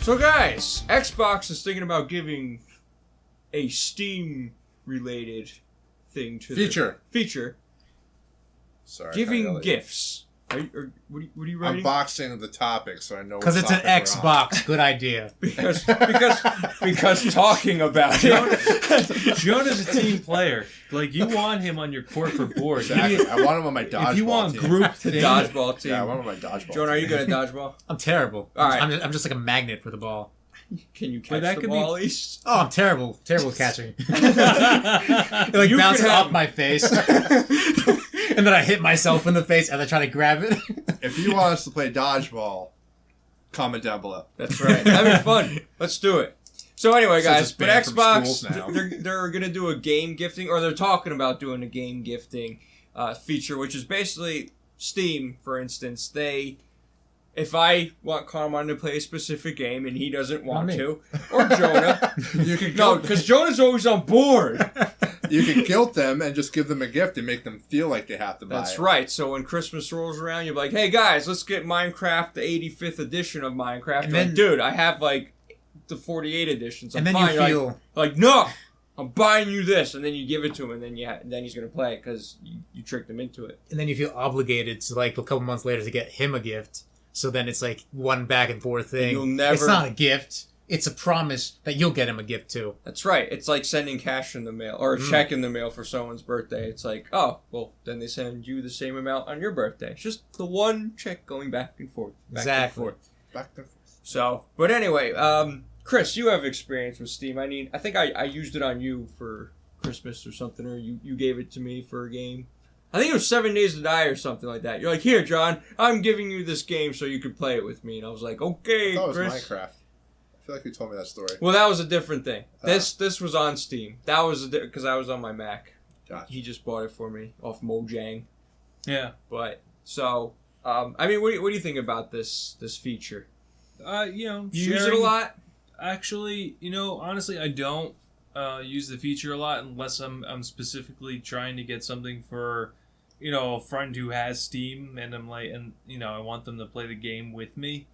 So guys, Xbox is thinking about giving a Steam-related thing to feature. Sorry, giving gifts. What are you writing? I'm boxing the topic so I know. Because it's an Xbox. Good idea. because talking about it. Jonah's a team player. Like, you want him on your corporate board. Exactly. I want him on my dodgeball If you want team. group The thing, dodgeball team. Yeah, I want him on my dodgeball Jonah, are you good at dodgeball? I'm terrible. All right. I'm just like a magnet for the ball. Can you catch that the could ball be- at least? Oh, I'm terrible. Terrible at catching. It like You bounces could have- off my face. And then I hit myself in the face and I try to grab it. If you want us to play dodgeball, comment down below. That's right. That'd be fun. Let's do it. So anyway, Since guys, it's but banned from Xbox, schools now. they're going to do a game gifting, or they're talking about doing a game gifting feature, which is basically Steam, for instance. If I want Carmine to play a specific game and he doesn't want to, or Jonah, You can no, because Jonah's always on board. You can guilt them and just give them a gift and make them feel like they have to buy That's it. right. So when Christmas rolls around, you're like, "Hey guys, let's get Minecraft, the 85th edition of Minecraft." And You're then- like, dude, I have like the 48 editions. I'm And then fine. you You're feel... like, no, I'm buying you this, and then you give it to him, and then then he's gonna play it because you tricked him into it. And then you feel obligated to, like, a couple months later to get him a gift. So then it's like one back and forth thing. You'll never- It's not a gift. It's a promise that you'll get him a gift too. That's right. It's like sending cash in the mail or a check in the mail for someone's birthday. It's like, oh, well, then they send you the same amount on your birthday. It's just the one check going back and forth. Exactly. Back and forth. So, but anyway, Chris, you have experience with Steam. I think I used it on you for Christmas or something, or you gave it to me for a game. I think it was 7 Days to Die or something like that. You're like, here, John, I'm giving you this game so you can play it with me. And I was like, okay, I thought it was Chris. Minecraft. I feel like you told me that story. Well, that was a different thing. This was on Steam. That was because I was on my Mac. Gotcha. He just bought it for me off Mojang. yeah. But so, I mean, what do you think about this feature? You You use it a lot? Actually, honestly, I don't use the feature a lot unless I'm specifically trying to get something for, a friend who has Steam, and I want them to play the game with me.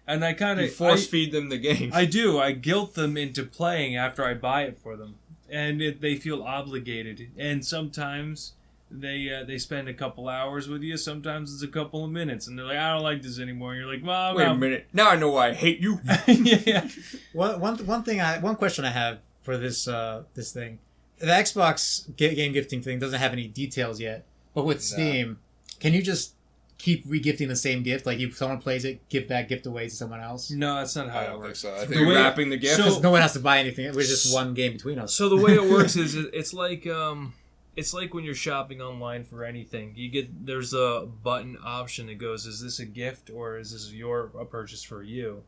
And I kind You of force feed them the game. I do. I guilt them into playing after I buy it for them, and they feel obligated. And sometimes they spend a couple hours with you. Sometimes it's a couple of minutes, and they're like, "I don't like this anymore." And you're like, "Well, Wait a minute. Now I know why I hate you. yeah. One question I have for this thing, the Xbox game gifting thing doesn't have any details yet, but with Steam, can you just keep regifting the same gift? Like, if someone plays it, give that gift away to someone else? No, that's not how I it don't think works. so. I You're think wrapping the gift. So- No one has to buy anything. It was just one game between us. So the way it works is it's like when you're shopping online for anything. There's a button option that goes, is this a gift or is this a purchase for you?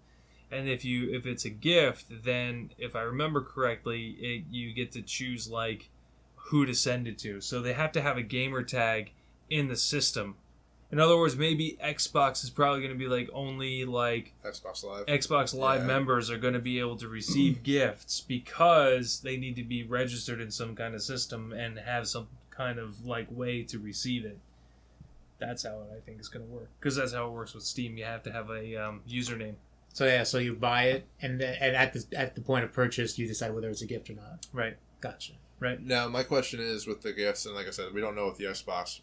And if it's a gift, then if I remember correctly, you get to choose like who to send it to. So they have to have a gamer tag in the system. In other words, maybe Xbox is probably going to be like only like Xbox Live. members are going to be able to receive gifts because they need to be registered in some kind of system and have some kind of like way to receive it. That's how I think it's going to work, because that's how it works with Steam. You have to have a username. So you buy it, and at the point of purchase, you decide whether it's a gift or not. Right. Gotcha. Right. Now, my question is with the gifts, and like I said, we don't know what the Xbox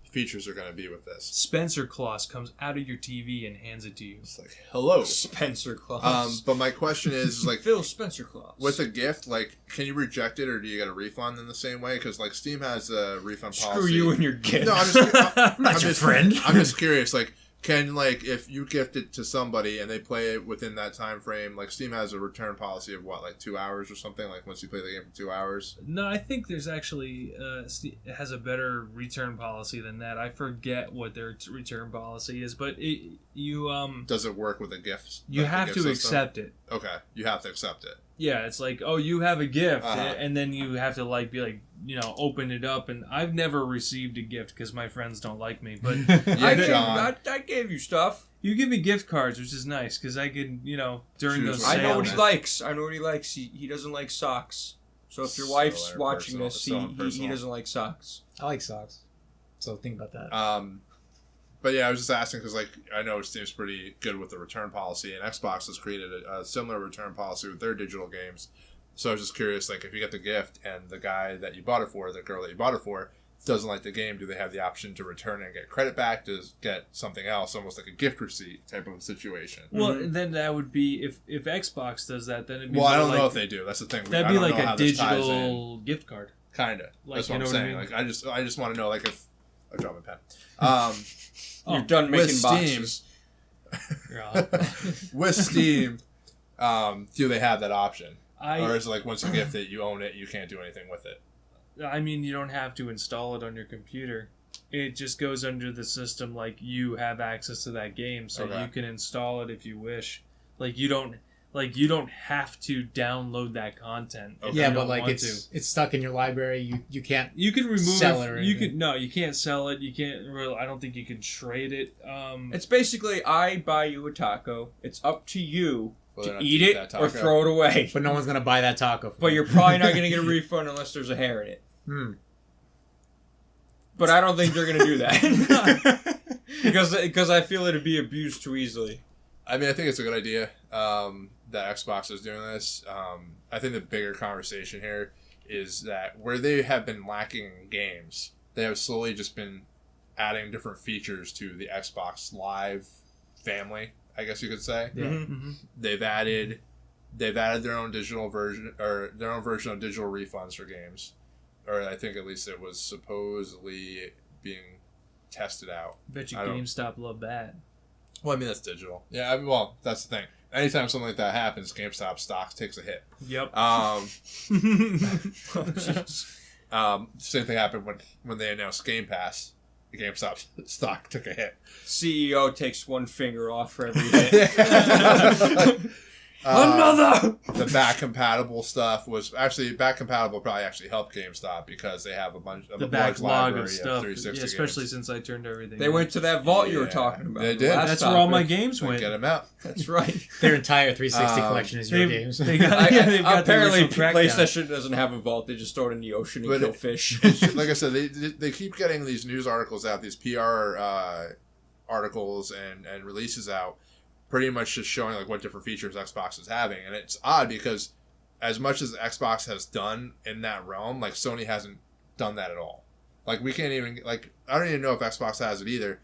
features are going to be with this. Spencer Claus comes out of your TV and hands it to you. It's like, hello. Spencer Claus. But my question is like, Phil Spencer Claus. with a gift, like, can you reject it or do you get a refund in the same way? Because like Steam has a refund policy. Screw you and your gift. No, I'm Not your friend. I'm just curious. Like, can like if you gift it to somebody and they play it within that time frame, like Steam has a return policy of what, like 2 hours or something? Like once you play the game for 2 hours. No, I think there's actually it has a better return policy than that. I forget what their return policy is, but Does it work with a gift? you like the have gift to system? accept it. Okay, you have to accept it. Yeah, it's like, oh, you have a gift, Uh-huh. and then you have to like be like, open it up. And I've never received a gift because my friends don't like me. But John. I gave you stuff. you give me gift cards, which is nice because I could, during Choose those what I know what he sales. likes. I know what he likes. He doesn't like socks. So if your So wife's they're watching personal. this, So he personal. doesn't like socks. I like socks, so think about that. But yeah, I was just asking because like I know Steam's pretty good with the return policy, and Xbox has created a similar return policy with their digital games. So I was just curious, like if you get the gift and the guy that you bought it for, the girl that you bought it for, doesn't like the game, do they have the option to return it and get credit back? To get something else, almost like a gift receipt type of situation? Well, then that would be if Xbox does that, then it'd be Well, I don't like, know if they do. That's the thing. That'd I be don't like know a how this ties in. digital gift card. Kind of. Like, That's what you I'm know saying. what I mean? Like I just want to know, like if I drop my pen. You're done making with boxes. Yeah. With Steam, do they have that option? I Or is it like once you gift it, you own it, you can't do anything with it? I mean, you don't have to install it on your computer. It just goes under the system like you have access to that game, so Okay. you can install it if you wish. Like you don't have to download that content. if Yeah, you but don't like want it's stuck in your library. You can't. you can remove sell it or you anything. could no, you can't sell it. You can't really. I don't think you can trade it. It's basically I buy you a taco. It's up to you Whether or to not eat that it taco. or throw it away. But no one's gonna buy that taco. But you're probably not going to get a refund unless there's a hair in it. But I don't think they're going to do that. because I feel it'd be abused too easily. I mean, I think it's a good idea that Xbox is doing this. I think the bigger conversation here is that where they have been lacking in games, they have slowly just been adding different features to the Xbox Live family, I guess you could say. Yeah. Mm-hmm. They've added their own digital version or their own version of digital refunds for games, or I think at least it was supposedly being tested out. Bet you I don't- GameStop love that. Well, I mean that's digital. Yeah, I mean, well that's the thing. Anytime something like that happens, GameStop stock takes a hit. Yep. Same thing happened when they announced Game Pass. The GameStop stock took a hit. CEO takes one finger off for every hit. Another! The back compatible stuff was actually back compatible. Probably actually helped GameStop because they have a bunch of the a large backlog library of stuff, 360 yeah, especially games. since I turned everything. They on. went to that vault you were Yeah, talking about. they the did. last That's where all my topic. games Like, went. get them out. That's right. Their entire 360 collection is your They, games. they got, yeah, they've got Apparently, the original Crackdown. PlayStation doesn't have a vault. They just throw it in the ocean and But kill fish. Like I said, they keep getting these news articles out, these PR articles and releases out, pretty much just showing like what different features Xbox is having, and it's odd because as much as Xbox has done in that realm, like Sony hasn't done that at all. Like we can't even like I don't even know if Xbox has it either.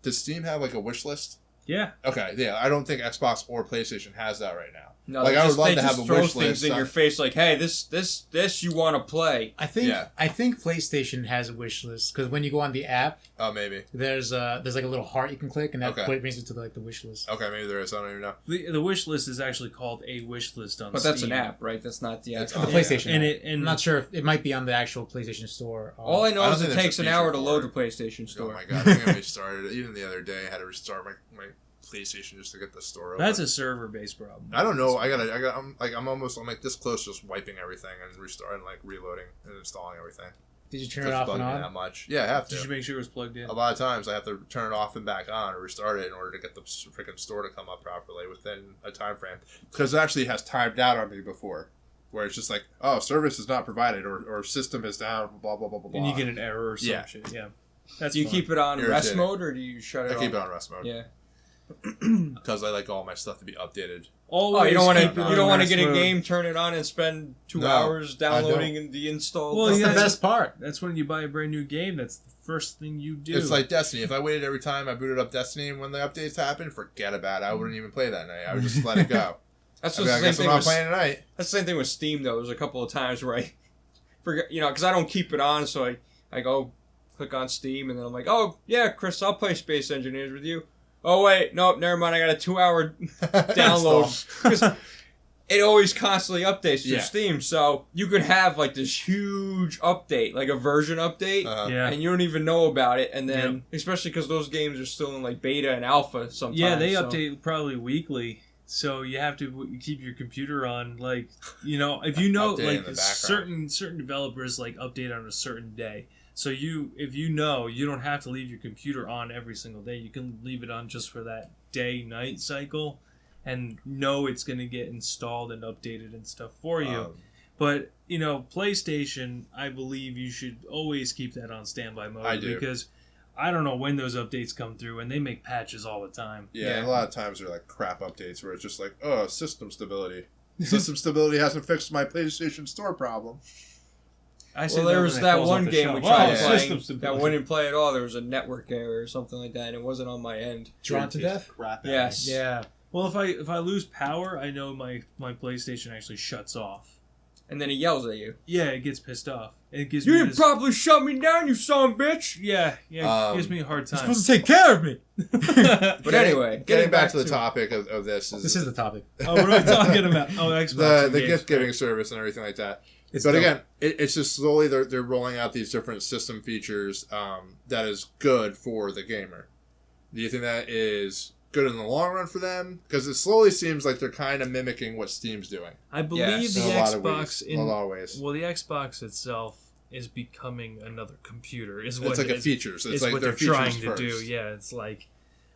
Does Steam have like a wish list? Yeah. Okay, yeah, I don't think Xbox or PlayStation has that right now. No, Like, they I would just- love they to just have a throw wish things list in on- your face like, hey, this you want to play. I think Yeah. PlayStation has a wish list because when you go on the app, Oh, maybe. there's like a little heart you can click, and that Okay. brings you to the wish list. Okay, maybe there is. I don't even know. The wish list is actually called a wish list on But that's an Steam. app, right? That's not the It's actual. The Yeah. PlayStation. And app. it and I'm not sure if it might be on the actual PlayStation Store. All I know I don't is think it there's takes a an feature hour to for load it. the PlayStation Oh Store. my god, I think I restarted it. Even the other day, I had to restart my PlayStation just to get the store open. that's a server-based problem. I don't know. I'm like this close, just wiping everything and restarting, like reloading and installing everything. Did you turn Just it off and bugging on? that much. Yeah, I have Did you to. make sure it was plugged in? A lot of times I have to turn it off and back on or restart it in order to get the freaking store to come up properly within a time frame. Because it actually has timed out on me before, where it's just like, oh, service is not provided or system is down, blah blah blah blah blah. And you get an error or some Yeah. shit. Yeah. That's Do you fun. keep it on rest Irritating. mode or do you shut it I off? keep it on rest mode. Yeah. Because I like all my stuff to be updated. Oh, you don't want to. keep it You don't on want to rest get a mode. game, turn it on, and spend 2 No, hours downloading don't. and the install. Well, That's yeah, the best part. That's when you buy a brand new game. That's the first thing you do. It's like Destiny. If I waited every time I booted up Destiny and when the updates happened, forget about it. I wouldn't even play that night. I would just let it go. That's I'd the be like, I same guess I'm thing not with. playing tonight. That's the same thing with Steam though. There's a couple of times where I forget, because I don't keep it on, so I go click on Steam and then I'm like, oh yeah, Chris, I'll play Space Engineers with you. Oh wait, nope, never mind. I got a 2-hour download because it always constantly updates through Yeah. Steam. So you could have like this huge update, like a version update. yeah. And you don't even know about it, and then especially because those games are still in like beta and alpha sometimes. Yeah, they so. update probably weekly, so you have to keep your computer on. Like, if you know, Updating in like the background. certain developers like update on a certain day. So if you know, you don't have to leave your computer on every single day. You can leave it on just for that day-night cycle, and know it's going to get installed and updated and stuff for you. But, PlayStation, I believe you should always keep that on standby mode. I do. Because I don't know when those updates come through, and they make patches all the time. Yeah, and a lot of times they're like crap updates where it's just like, oh, system stability. System stability hasn't fixed my PlayStation Store problem. Well, there was that one game we tried playing that that wouldn't play at all. There was a network error or something like that, and it wasn't on my end. Drawn to death? Crap. Yes. Yeah. Well, if I lose power, I know my PlayStation actually shuts off. And then he yells at you. Yeah, it gets pissed off. It gives You me didn't this, properly shut me down, you son of a bitch! Yeah, it gives me a hard You're time. supposed to take care of me. But anyway, getting back to the topic of this This is the topic. Oh, what are we talking about? Oh, Xbox. the gift giving service and everything like that. It's But dope. again, it's just slowly they're rolling out these different system features that is good for the gamer. Do you think that is good in the long run for them? Because it slowly seems like they're kind of mimicking what Steam's doing. I believe Yes. the In a lot of Xbox ways. In a lot of ways. well, the Xbox itself is becoming another computer. Is It's what like it a is. features. It's like what their they're trying features to first. do. Yeah, it's like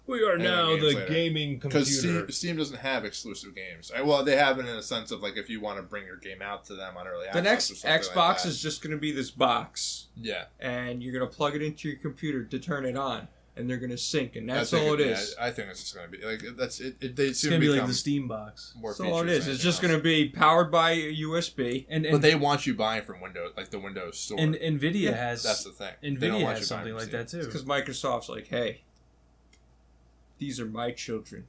we are And then now games the later. gaming Because computer. Steam doesn't have exclusive games. Well, they have it in a sense of like if you want to bring your game out to them on early the access next or something Xbox like that. is just going to be this box, Yeah. and you're going to plug it into your computer to turn it on, and they're going to sync, and that's I think all it is. I think it's just going to be like that's it. They It's seem gonna to be like become the Steam box. more That's all it features is. than It's just anything going to be powered by a USB. And But they want you buying from Windows, like the Windows Store. and Nvidia has That's the thing. They don't Nvidia want has you buying something from like Steam. that too. Because Microsoft's like, hey, these are my children.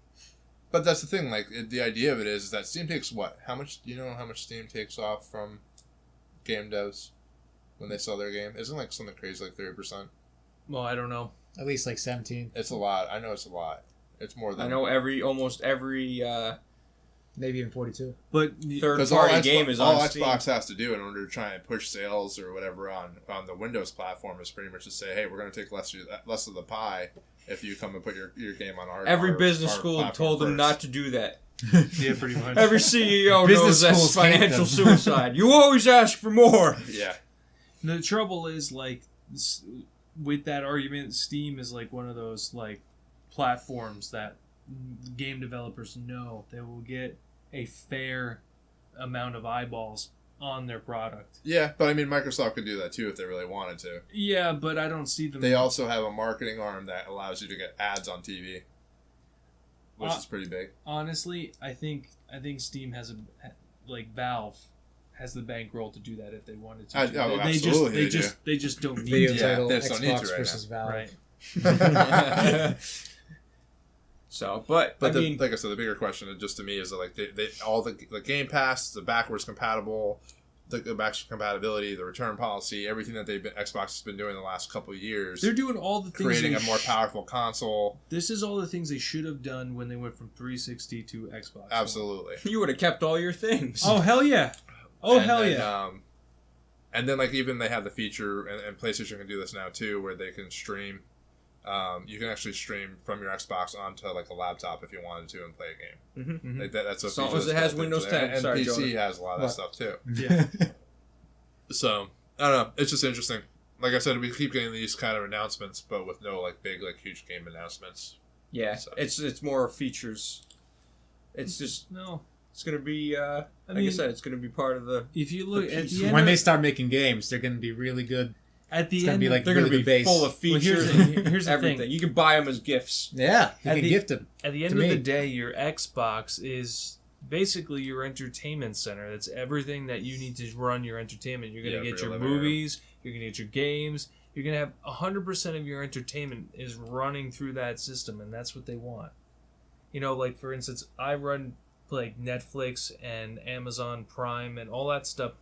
But that's the thing. Like the idea of it is that Steam takes what? How much? Do you know how much Steam takes off from game devs when they sell their game? Isn't it like something crazy, like 30%? Well, I don't know. At least like 17. It's a lot. I know it's a lot. It's more than I know almost every Maybe even 42. But third-party game is on all Steam. Xbox has to do in order to try and push sales or whatever on the Windows platform is pretty much to say, hey, we're going to take less of the pie if you come and put your game on our Every our- business our school platform told them first. not to do that. yeah, pretty much. Every CEO Business knows that's schools hate financial them. suicide. You always ask for more. Yeah. The trouble is, like, with that argument, Steam is like one of those like platforms that game developers know they will get a fair amount of eyeballs on their product. Yeah, but I mean, Microsoft could do that too if they really wanted to. Yeah, but I don't see them. They also have a marketing arm that allows you to get ads on TV, which is pretty big. Honestly, I think Steam has like Valve has the bankroll to do that if they wanted to. They just don't need Video to. Yeah, title they just don't need to Xbox right versus Valve. Right. So, but But I mean, like I said, the bigger question, just to me, is that like they all the Game Pass, the backwards compatible, the backwards compatibility, the return policy, everything that Xbox has been doing the last couple of years, They're doing all the things. creating they a more powerful console. This is all the things they should have done when they went from 360 to Xbox. Absolutely. you would have kept all your things. Oh hell yeah! Oh And hell then, yeah! And then like even they have the feature, and PlayStation can do this now too, where they can stream. You can actually stream from your Xbox onto like a laptop if you wanted to and play a game. Mm-hmm. Like that's a As long feature as it that's has built into Windows there. 10. And Sorry, PC Jonah. has a lot of that stuff too. Yeah. So I don't know. It's just interesting. Like I said, we keep getting these kind of announcements, but with no like big like huge game announcements. Yeah, So. it's more features. It's just No, it's gonna be like I mean, said, it's gonna be part of the. if you look at the end, When of, they start making games, they're going to be really good. at the it's gonna end, be of- like- They're really gonna be good base. full of Well, features. here's the everything. thing. You can buy them as gifts. Yeah, you At can the- gift them. At the end To of the me. day, your Xbox is basically your entertainment center. That's everything that you need to run your entertainment. You're going to Yeah, get for your your living room. movies, you're going to get your games, you're going to have 100% of your entertainment is running through that system, and that's what they want. You know, like for instance, I run like Netflix and Amazon Prime and all that stuff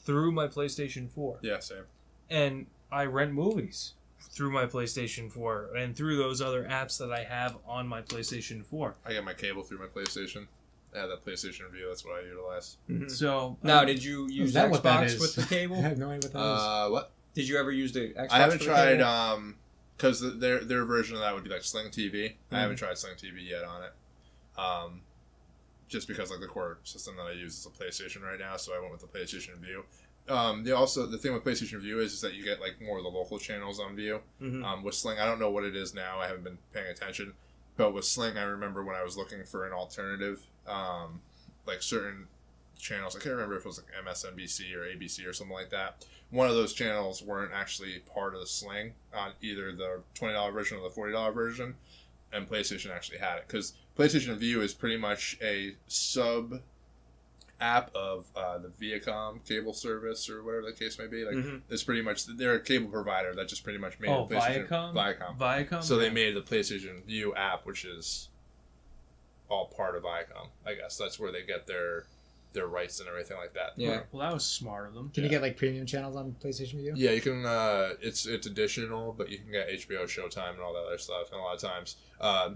through my PlayStation 4. Yeah, same. And I rent movies through my PlayStation 4 and through those other apps that I have on my PlayStation 4. I get my cable through my PlayStation. I have that PlayStation View. That's what I utilize. Mhm. So Now, did you use Is that what that Xbox is? with the I cable? have no idea what that is. What? Did you ever use the Xbox? I haven't for the tried. cable? Because their version of that would be like Sling TV. Mm-hmm. I haven't tried Sling TV yet on it. Just because like the core system that I use is a PlayStation right now, so I went with the PlayStation View. The thing with PlayStation View is that you get like more of the local channels on View. Mhm. With Sling, I don't know what it is now. I haven't been paying attention. But with Sling, I remember when I was looking for an alternative, like certain channels. I can't remember if it was like MSNBC or ABC or something like that. One of those channels weren't actually part of the sling on either the $20 version or the $40 version, and PlayStation actually had it because PlayStation Vue is pretty much a sub app of the Viacom cable service or whatever the case may be. Like it's pretty much they're a cable provider that just pretty much made the PlayStation Viacom. So they made the PlayStation Vue app, which is all part of Viacom. I guess that's where they get their rights and everything like that. Yeah. Well, that was smart of them. Can you get like premium channels on PlayStation Vue? Yeah, you can. It's additional, but you can get HBO, Showtime, and all that other stuff. And a lot of times,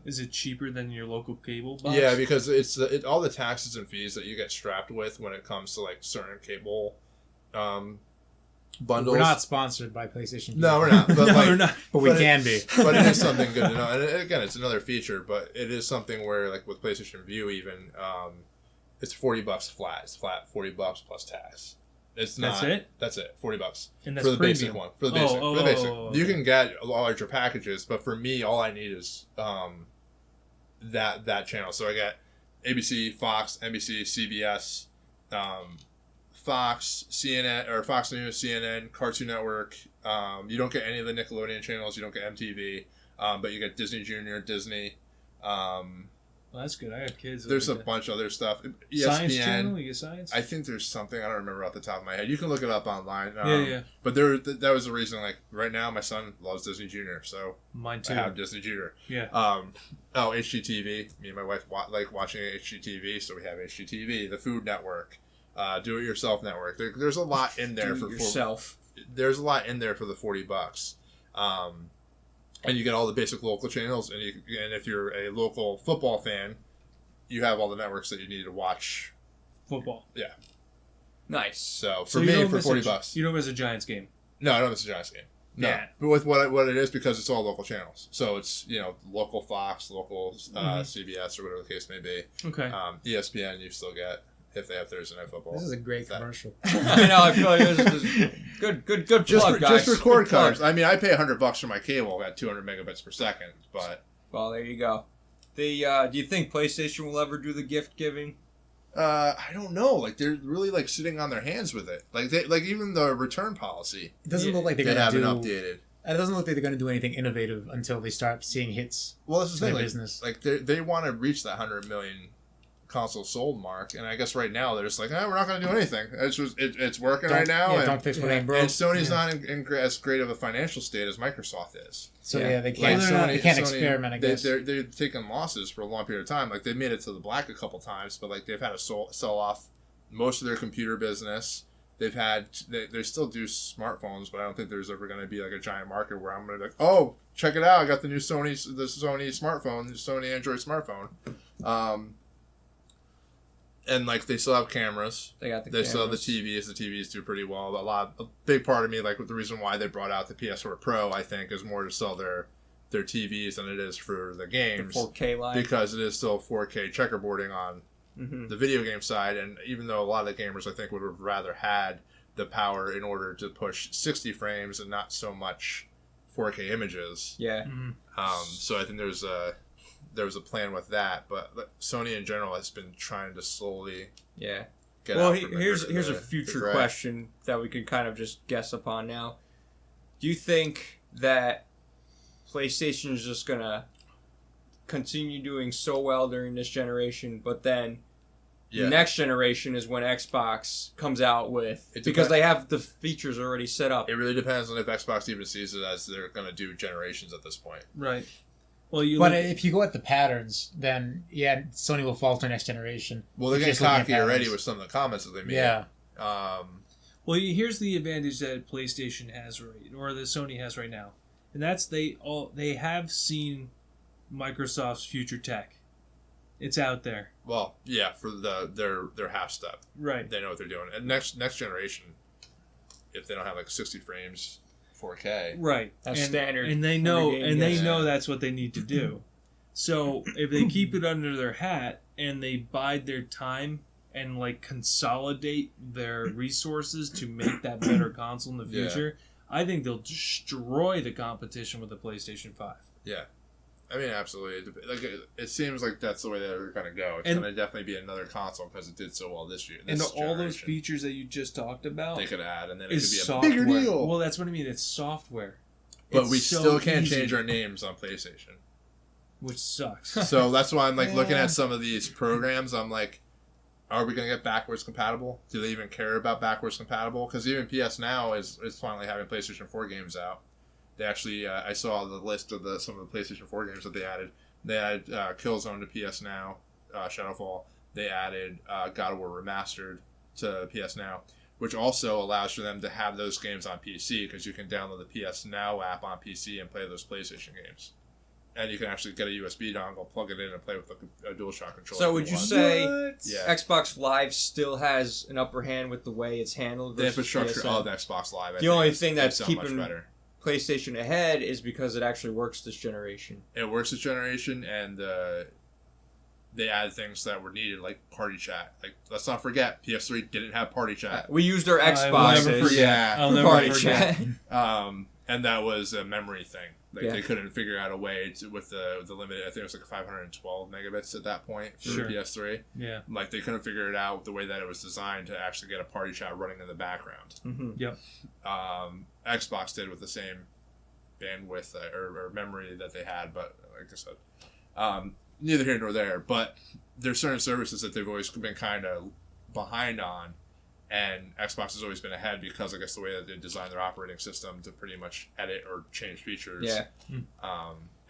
is it cheaper than your local cable box? yeah, because it's all the taxes and fees that you get strapped with when it comes to like certain cable bundles. We're not sponsored by PlayStation Vue. No, we're not. But No, like, they're not. But we can be. But it is something good to know. And again, it's another feature, but it is something where like with PlayStation Vue, even. It's $40 flat. It's flat $40 plus tax. It's not. That's it. That's it. $40. And that's for the premium. basic one. For the basic. For the basic. Okay. You can get larger packages, but for me, all I need is that channel. So I got ABC, Fox, NBC, CBS, Fox, CNN or Fox News, CNN, Cartoon Network. You don't get any of the Nickelodeon channels. You don't get MTV, but you get Disney Junior, Disney. Well, that's good. I have kids. There's a bunch of other stuff. ESPN. Science Channel? You get Science? I think there's something. I don't remember off the top of my head. You can look it up online. Yeah. But that was the reason. Like right now, my son loves Disney Junior, so Mine too. I have Disney Junior. Yeah. HGTV. Me and my wife like watching HGTV, so we have HGTV. The Food Network, Do It Yourself Network. There's a lot in there for yourself. There's a lot in there for the $40. And you get all the basic local channels, and if you're a local football fan, you have all the networks that you need to watch football. Yeah. Nice. So for me, for $40, you don't miss a Giants game. No, I don't miss a Giants game. No, Yeah. but with what it is, because it's all local channels, so it's local Fox, local CBS, or whatever the case may be. Okay. ESPN you still get if they have Thursday Night Football. This is a great commercial. I know. I feel like this is good plug, guys. Just for cord cards. I mean, I pay $100 for my cable at 200 megabits per second, but well, there you go. Do you think PlayStation will ever do the gift giving? I don't know. Like they're really like sitting on their hands with it. Like even the return policy. It doesn't look like they haven't updated. It doesn't look like they're going to do anything innovative until they start seeing hits. Well, that's the thing. Business. Like they want to reach that 100 million console sold mark, and I guess right now they're just like, we're not going to do anything. It's working right now. Yeah, don't fix what ain't broke. And Sony's not in as great of a financial state as Microsoft is. So they can't. They can't experiment. I guess they're taking losses for a long period of time. Like they made it to the black a couple times, but like they've had to sell off most of their computer business. They still do smartphones, but I don't think there's ever going to be like a giant market where I'm going to be like, oh, check it out, I got the Sony smartphone, the Sony Android smartphone. And like they still have cameras. They still have the TVs. The TVs do pretty well. A big part of me, like with the reason why they brought out the PS4 Pro, I think, is more to sell their TVs than it is for the games. The 4K line. Because it is still 4K checkerboarding on the video game side, and even though a lot of the gamers I think would have rather had the power in order to push 60 frames and not so much 4K images. Yeah. So I think there was a plan with that, but Sony in general has been trying to slowly get well, out from here's a future question that we could kind of just guess upon now. Do you think that PlayStation is just gonna continue doing so well during this generation, but then the next generation is when Xbox comes out with, because they have the features already set up? It really depends on if Xbox even sees it as they're going to do generations at this point. Right. Well, if you go at the patterns, then Sony will falter next generation. Well, they're getting cocky already with some of the comments that they made. Yeah. Well, here's the advantage that PlayStation has or that Sony has right now, and that's they have seen Microsoft's future tech. It's out there. Well, yeah, for their half step. Right. They know what they're doing. And next generation, if they don't have like 60 frames, 4K. Right. That's standard. And they know that's what they need to do. So if they keep it under their hat and they bide their time and like consolidate their resources to make that better console in the future, I think they'll destroy the competition with the PlayStation 5. Yeah. I mean, absolutely. Like it seems like that's the way that we're gonna go. It's gonna definitely be another console because it did so well this year. And all those features that you just talked about, they could add, and then it could be a software. bigger deal. Well, that's what I mean. It's software, but it's we so still can't easy, change our names on PlayStation, which sucks. So that's why I'm like looking at some of these programs. I'm like, are we gonna get backwards compatible? Do they even care about backwards compatible? Because even PS Now is finally having PlayStation 4 games out. They actually, I saw the list of some of the PlayStation 4 games that they added. They added Killzone to PS Now, Shadowfall. They added God of War Remastered to PS Now, which also allows for them to have those games on PC because you can download the PS Now app on PC and play those PlayStation games. And you can actually get a USB dongle, plug it in, and play with a DualShock controller. So would you say Yeah. Xbox Live still has an upper hand with the way it's handled? The versus infrastructure PSN? of Xbox Live. The only thing that's so keeping much better. PlayStation ahead is because it actually works this generation. It works this generation, and they add things that were needed, like party chat. Like, let's not forget, PS3 didn't have party chat. We used our I will Xboxes never forget. Yeah, I'll for never party forget. chat. And that was a memory thing. Like Yeah. they couldn't figure out a way to, with the limited. I think it was like 512 megabits at that point for Sure. the PS3. Yeah. Like they couldn't figure it out the way that it was designed to actually get a party chat running in the background. Xbox did with the same bandwidth or memory that they had, but like I said, neither here nor there. But there's certain services that they've always been kind of behind on, and Xbox has always been ahead because I guess the way that they designed their operating system to pretty much edit or change features. Yeah.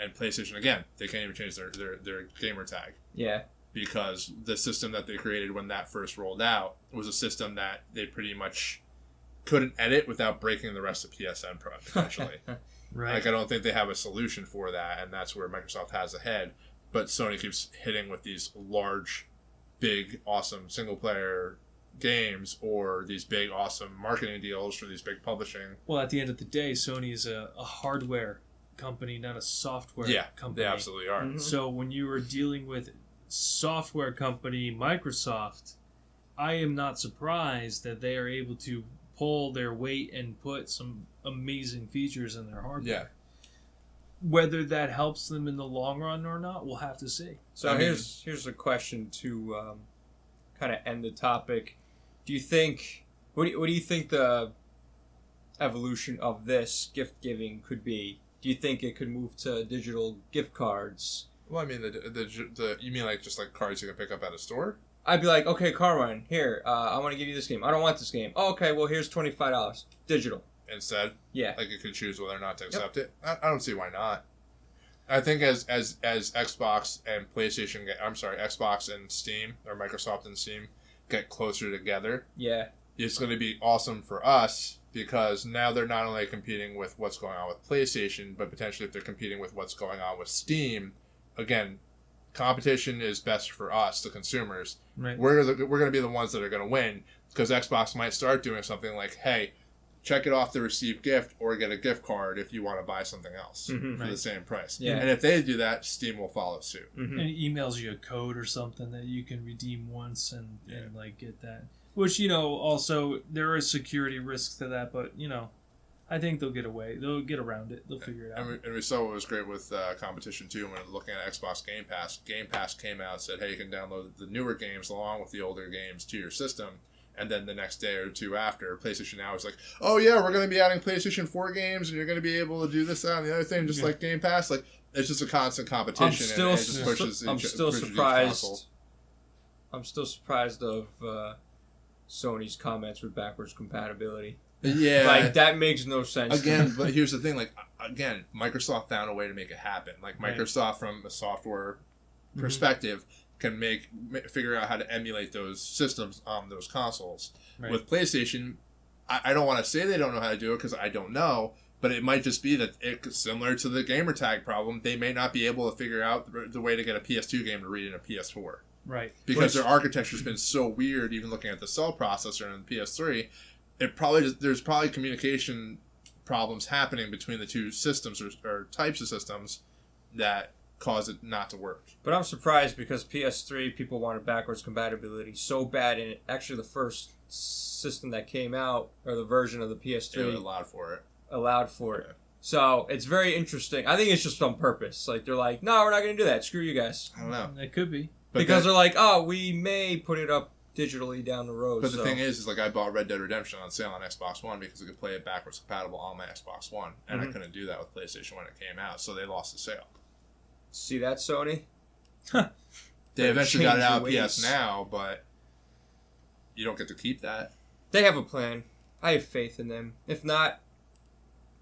And PlayStation, again, they can't even change their gamer tag. Yeah. Because the system that they created when that first rolled out was a system that they pretty much couldn't edit without breaking the rest of PSN potentially. Right. Like, I don't think they have a solution for that, and that's where Microsoft has ahead. But Sony keeps hitting with these large, big, awesome single-player games or these big, awesome marketing deals for these big publishing. Well, at the end of the day, Sony is a hardware company, not a software company. They absolutely are. Mhm. So when you are dealing with software company Microsoft, I am not surprised that they are able to pull their weight and put some amazing features in their hardware. Yeah. Whether that helps them in the long run or not, we'll have to see. So here's a question to kind of end the topic. Do you think what do you think the evolution of this gift giving could be? Do you think it could move to digital gift cards? Well, I mean, the you mean like just like cards you can pick up at a store? I'd be like, okay, Carmine, here, I want to give you this game. I don't want this game. Oh, okay, well, here's $25. Digital. Instead? Yeah. Like you could choose whether or not to accept it? I don't see why not. I think as Xbox and PlayStation Xbox and Steam, or Microsoft and Steam, get closer together, Yeah. it's going to be awesome for us because now they're not only competing with what's going on with PlayStation, but potentially if they're competing with what's going on with Steam, again, competition is best for us, the consumers. Right. We're going to be the ones that are going to win because Xbox might start doing something like, hey, check it off the received gift or get a gift card if you want to buy something else Mhm. for the same price. Yeah. And if they do that, Steam will follow suit. Mm-hmm. And it emails you a code or something that you can redeem once and like get that. Which, also there is security risks to that, but I think they'll get away. They'll get around it. They'll figure it out. And we saw what was great with competition too when looking at Xbox Game Pass. Game Pass came out and said, hey, you can download the newer games along with the older games to your system. And then the next day or two after, PlayStation Now is like, oh yeah, we're going to be adding PlayStation 4 games and you're going to be able to do this, that, and the other thing, just like Game Pass. Like, it's just a constant competition. I'm still, and it just pushes surprised. I'm still surprised of Sony's comments with backwards compatibility. Yeah. Like, that makes no sense. Again, but here's the thing. Like, again, Microsoft found a way to make it happen. Like, Right. Microsoft, from a software perspective, can figure out how to emulate those systems on those consoles. Right. With PlayStation, I don't want to say they don't know how to do it because I don't know, but it might just be that it's similar to the gamer tag problem. They may not be able to figure out the way to get a PS2 game to read in a PS4. Right. Because their architecture's been so weird, even looking at the cell processor in the PS3, there's probably communication problems happening between the two systems or types of systems that cause it not to work. But I'm surprised because PS3 people wanted backwards compatibility so bad, and actually the first system that came out, or the version of the PS3 It allowed for it. allowed for it. So it's very interesting. I think it's just on purpose. Like they're like, no, we're not going to do that. Screw you guys. I don't know. It could be. But Because they're like, oh, we may put it up digitally down the road. But the thing is like I bought Red Dead Redemption on sale on Xbox One because I could play it backwards compatible on my Xbox One, and I couldn't do that with PlayStation when it came out, so they lost the sale. See that, Sony? They eventually got it out Change your PS ways. Now, but you don't get to keep that. They have a plan. I have faith in them. If not,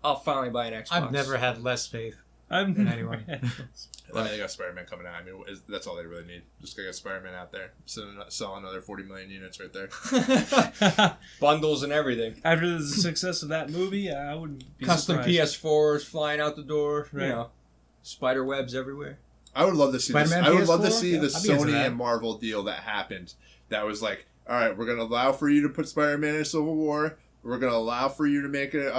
I'll finally buy an Xbox. I've never had less faith I'm in anyone. I mean, they got Spider-Man coming out. I mean, that's all they really need. Just get Spider-Man out there, sell another 40 million units right there. Bundles and everything. After the success of that movie, I wouldn't be Custom surprised. PS4s flying out the door. Right. You know, spider webs everywhere. I would love to see this. Spider-Man I would love to PS4? see the I'd be into Sony that. and Marvel deal that happened. That was like, all right, we're going to allow for you to put Spider-Man in Civil War. We're going to allow for you to make a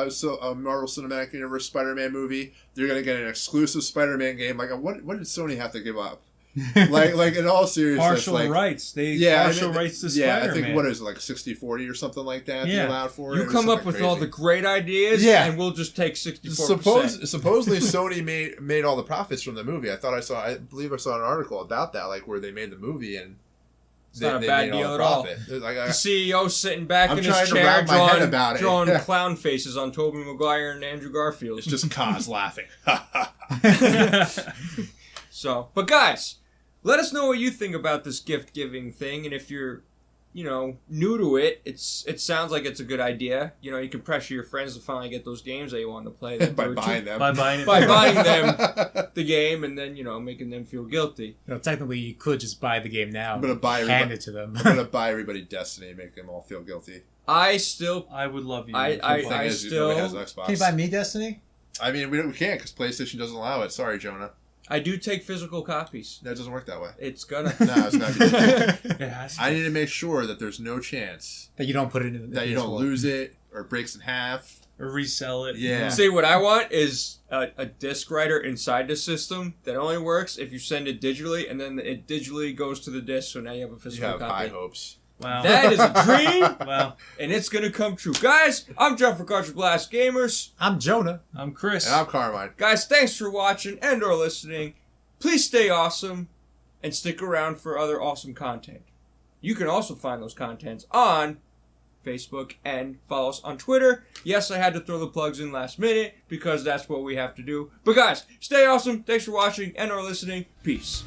Marvel Cinematic Universe Spider-Man movie. You're going to get an exclusive Spider-Man game. Like, what did Sony have to give up? like in all seriousness, Partial like, rights. Partial rights to yeah, Spider-Man. I think, what is it, like 60-40 or something like that? Yeah. They allowed for it. You It was come up something with all crazy. the great ideas, Yeah. and we'll just take 64%. Supposedly Sony made all the profits from the movie. I believe I saw an article about that, like where they made the movie and It's not a bad made deal the at all. profit. They're like, The CEO sitting back I'm in his trying to chair wrap my head about it. drawing Yeah. clown faces on Tobey Maguire and Andrew Garfield. it's just Kaz laughing. So, but guys, let us know what you think about this gift giving thing, and if you're, new to it, it sounds like it's a good idea. You can pressure your friends to finally get those games that you want to play. By buying them. By buying it. By buying them the game, and then making them feel guilty. Technically, you could just buy the game now. I'm gonna buy hand everybody. it to them. I'm gonna buy everybody Destiny and make them all feel guilty. I still, I would love you. I The thing is, still- nobody has Xbox. Can you buy me Destiny? I mean, we can't because PlayStation doesn't allow it. Sorry, Jonah. I do take physical copies. That doesn't work that way. It's gonna. No, it's not. Gonna It has to. I need to make sure that there's no chance That you don't put it in the that you don't PS4. lose it or it breaks in half. Or resell it. Yeah. See, what I want is a disc writer inside the system that only works if you send it digitally, and then it digitally goes to the disc, so now you have a You physical have high copy. hopes. Wow. That is a dream, Wow. and it's gonna come true. Guys, I'm John for Cartridge Blast Gamers. I'm Jonah. I'm Chris. And I'm Carmine. Guys, thanks for watching and or listening. Please stay awesome and stick around for other awesome content. You can also find those contents on Facebook and follow us on Twitter. Yes, I had to throw the plugs in last minute because that's what we have to do. But guys, stay awesome. Thanks for watching and or listening. Peace.